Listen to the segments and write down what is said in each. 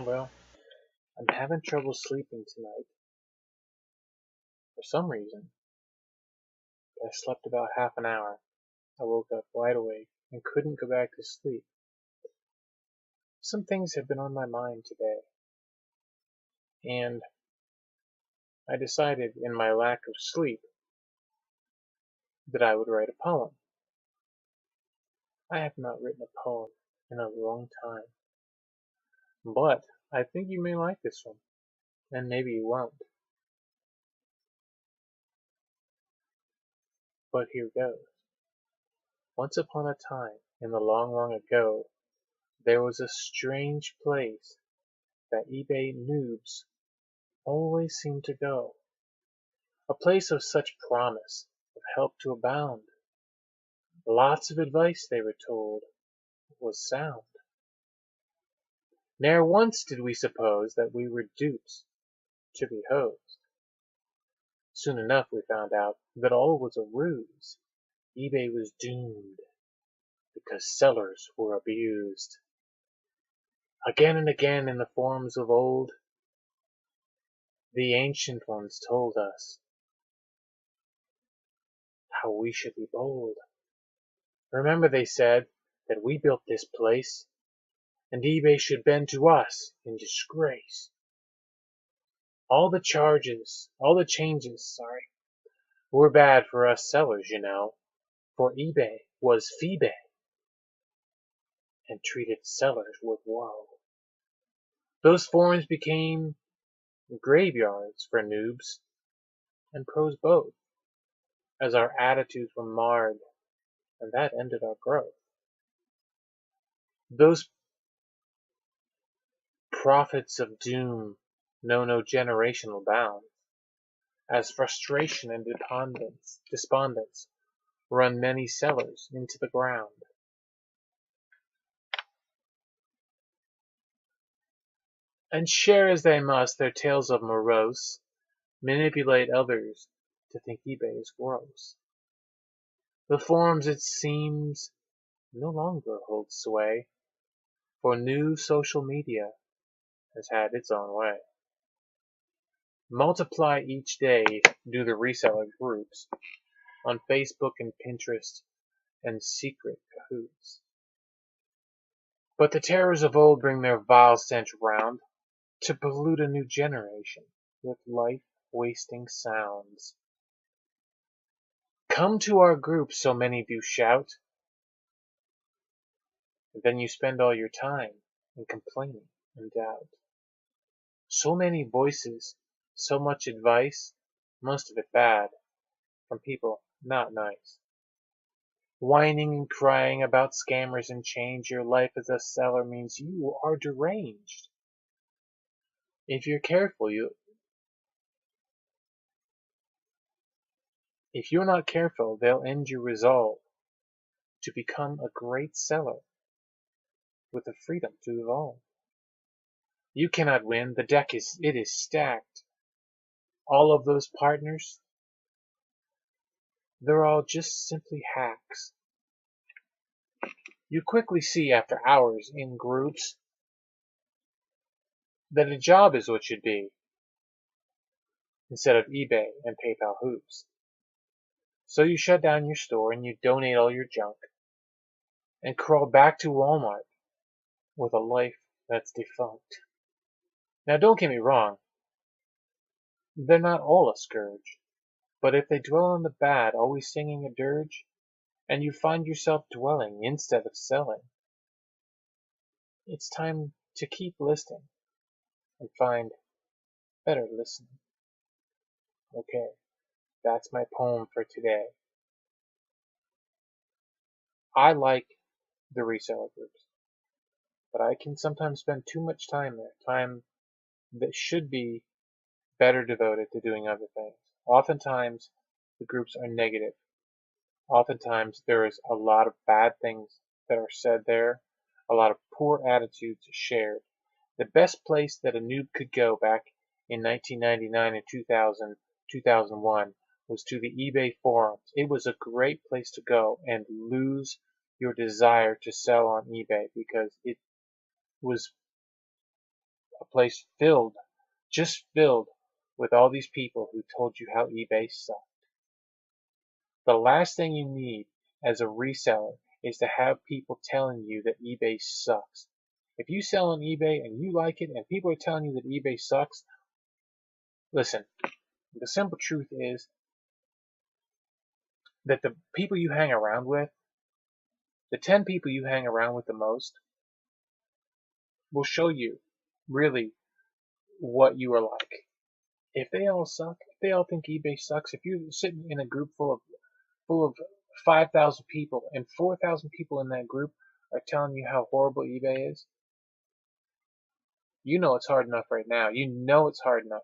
Well, I'm having trouble sleeping tonight for some reason. I slept about half an hour. I woke up wide awake and couldn't go back to sleep. Some things have been on my mind today, and I decided in my lack of sleep that I would write a poem. I have not written a poem in a long time, but I think you may like this one, and maybe you won't. But here goes. Once upon a time, in the long, long ago, there was a strange place that eBay noobs always seem to go. A place of such promise, of help to abound. Lots of advice, they were told, was sound. Ne'er once did we suppose that we were dupes to be hosed. Soon enough we found out that all was a ruse. eBay was doomed because sellers were abused. Again and again in the forums of old, the ancient ones told us how we should be bold. Remember, they said, that we built this place, and eBay should bend to us in disgrace. All the changes, were bad for us sellers, you know, for eBay was fee-bay and treated sellers with woe. Those forums became graveyards for noobs and pros both, as our attitudes were marred, and that ended our growth. Those prophets of doom know no generational bounds, as frustration and despondence run many sellers into the ground. And share as they must their tales of morose, manipulate others to think eBay is gross. The forums, it seems, no longer hold sway, for new social media has had its own way. Multiply each day do the reseller groups on Facebook and Pinterest and secret cahoots. But the terrors of old bring their vile stench round to pollute a new generation with life-wasting sounds. Come to our group, so many do shout, and then you spend all your time in complaining and doubt. So many voices, so much advice, most of it bad, from people not nice. Whining and crying about scammers and change. Your life as a seller means you are deranged. If you're not careful, they'll end your resolve to become a great seller with the freedom to evolve. You cannot win, the deck is stacked. All of those partners, they're all just simply hacks. You quickly see after hours in groups that a job is what should be, instead of eBay and PayPal hoops. So you shut down your store and you donate all your junk and crawl back to Walmart with a life that's defunct. Now don't get me wrong, they're not all a scourge, but if they dwell on the bad, always singing a dirge, and you find yourself dwelling instead of selling, it's time to keep listening and find better listening. Okay, that's my poem for today. I like the reseller groups, but I can sometimes spend too much time there, time that should be better devoted to doing other things. Oftentimes, the groups are negative. Oftentimes, there is a lot of bad things that are said there, a lot of poor attitudes shared. The best place that a noob could go back in 1999 and 2000, 2001 was to the eBay forums. It was a great place to go and lose your desire to sell on eBay because it was place filled, just filled with all these people who told you how eBay sucked. The last thing you need as a reseller is to have people telling you that eBay sucks. If you sell on eBay and you like it and people are telling you that eBay sucks, listen, the simple truth is that the people you hang around with, the 10 people you hang around with the most, will show you really what you are like. If they all suck, if they all think eBay sucks, if you're sitting in a group full of 5,000 people and 4,000 people in that group are telling you how horrible eBay is, you know it's hard enough right now. You know it's hard enough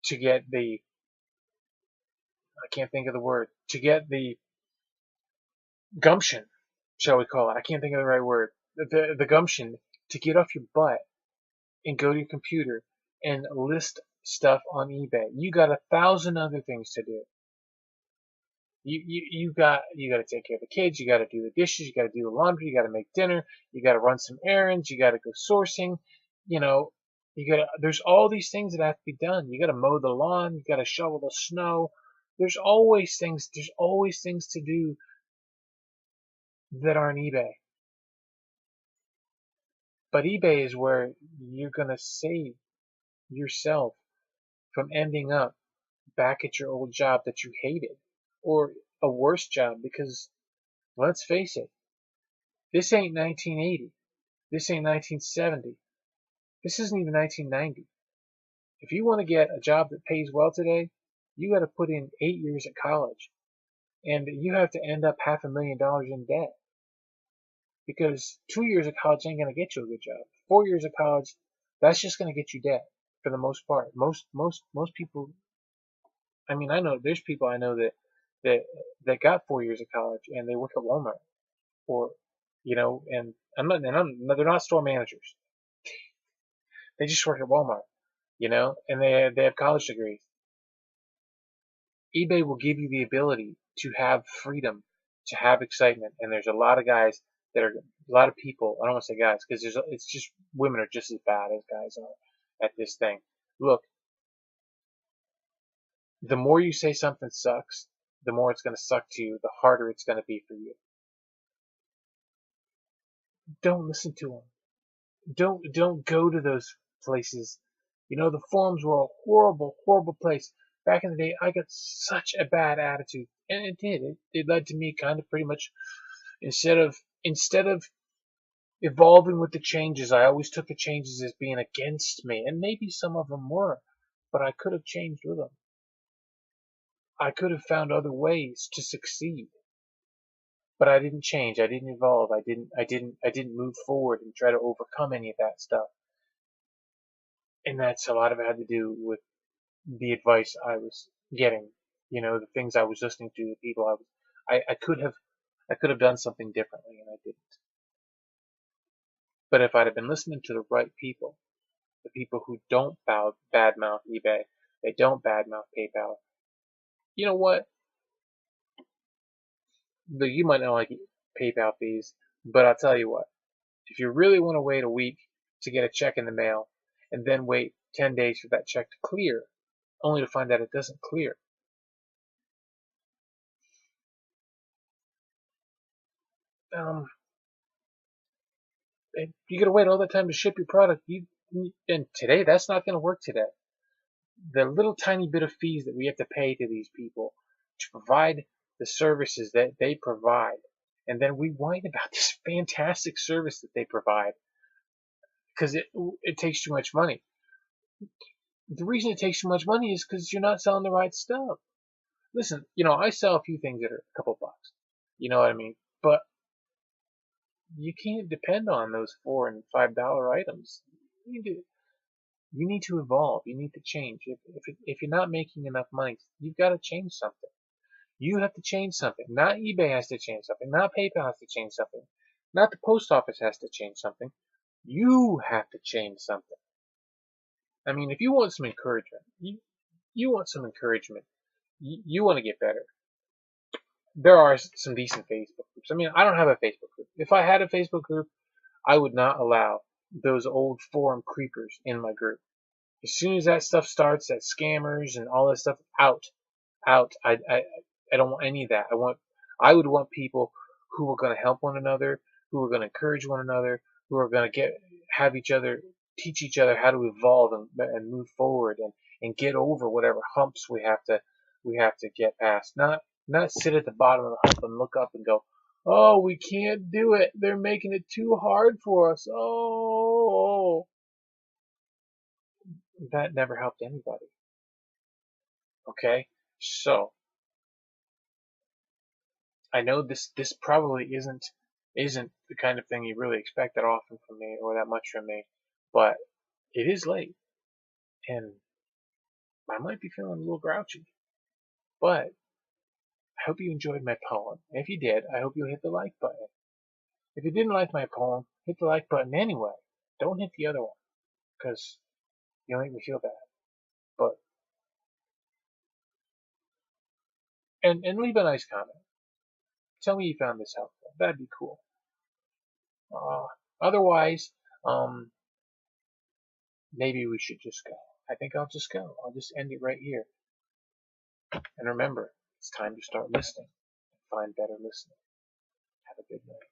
to get the, I can't think of the word, to get the gumption, shall we call it. I can't think of the right word. The gumption to get off your butt and go to your computer and list stuff on eBay. You got 1,000 other things to do. You got to take care of the kids. You got to do the dishes. You got to do the laundry. You got to make dinner. You got to run some errands. You got to go sourcing. You know, there's all these things that have to be done. You got to mow the lawn. You got to shovel the snow. There's always things to do that aren't eBay. But eBay is where you're going to save yourself from ending up back at your old job that you hated, or a worse job, because let's face it, this ain't 1980. This ain't 1970. This isn't even 1990. If you want to get a job that pays well today, you got to put in 8 years at college, and you have to end up $500,000 in debt. Because 2 years of college ain't going to get you a good job. 4 years of college, that's just going to get you debt for the most part. Most people, I mean, I know there's people I know that got 4 years of college and they work at Walmart, or, you know, and they're not store managers. They just work at Walmart, you know, and they have college degrees. eBay will give you the ability to have freedom, to have excitement, and there's a lot of guys a lot of people, I don't want to say guys, because it's just, women are just as bad as guys are at this thing. Look, the more you say something sucks, the more it's going to suck to you, the harder it's going to be for you. Don't listen to them. Don't go to those places. You know, the forums were a horrible, horrible place. Back in the day, I got such a bad attitude, and it did. It led to me kind of pretty much, instead of evolving with the changes, I always took the changes as being against me, and maybe some of them were, but I could have changed with them. I could have found other ways to succeed, but I didn't change. I didn't evolve. I didn't move forward and try to overcome any of that stuff. And that's a lot of it had to do with the advice I was getting, you know, the things I was listening to, the people I could have done something differently, and I didn't. But if I'd have been listening to the right people, the people who don't badmouth eBay, they don't badmouth PayPal, you know what? You might not like PayPal fees, but I'll tell you what. If you really want to wait a week to get a check in the mail, and then wait 10 days for that check to clear, only to find out it doesn't clear, you gotta wait all that time to ship your product. And today, that's not gonna work today. The little tiny bit of fees that we have to pay to these people to provide the services that they provide, and then we whine about this fantastic service that they provide because it takes too much money. The reason it takes too much money is because you're not selling the right stuff. Listen, you know, I sell a few things that are a couple bucks. You know what I mean? But you can't depend on those $4 and $5 items. You need to evolve. You need to change. If you're not making enough money, you've got to change something. You have to change something. Not eBay has to change something. Not PayPal has to change something. Not the post office has to change something. You have to change something. I mean, if you want some encouragement, you want some encouragement. You want to get better. There are some decent Facebook groups. I mean, I don't have a Facebook group. If I had a Facebook group, I would not allow those old forum creepers in my group. As soon as that stuff starts, that scammers and all that stuff, out. I don't want any of that. I would want people who are going to help one another, who are going to encourage one another, who are going to teach each other how to evolve and move forward and get over whatever humps we have to get past. Not sit at the bottom of the hump and look up and go, oh, we can't do it. They're making it too hard for us. Oh, that never helped anybody. Okay, so I know this probably isn't the kind of thing you really expect that often from me or that much from me, but it is late and I might be feeling a little grouchy. But I hope you enjoyed my poem. If you did, I hope you'll hit the like button. If you didn't like my poem, hit the like button anyway. Don't hit the other one because you'll make me feel bad. But and leave a nice comment. Tell me you found this helpful. That'd be cool. Otherwise, maybe we should just go. I think I'll just go. I'll just end it right here. And remember, it's time to start listening and find better listening. Have a good night.